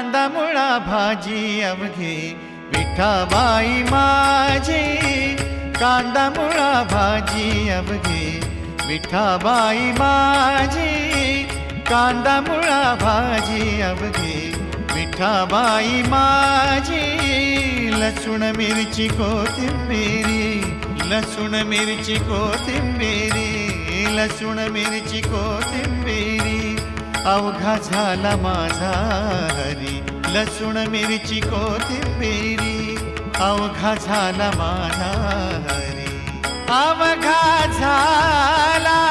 कांदा मुळा भाजी अवघी विठाबाई माझी, कांदा मुळा भाजी अवघी विठाबाई माझी, कांदा मुळा भाजी अवघी विठाबाई माझी. लसूण मिरची कोथिंबिरी, लसूण मिरची कोथिंबिरी, लसूण मिरची कोथिंबिरी, अवघा झाला माझा हरी. लसूण मिरची कोथिंबिरी, अवघा झाला माझा हरी, अवघा झाला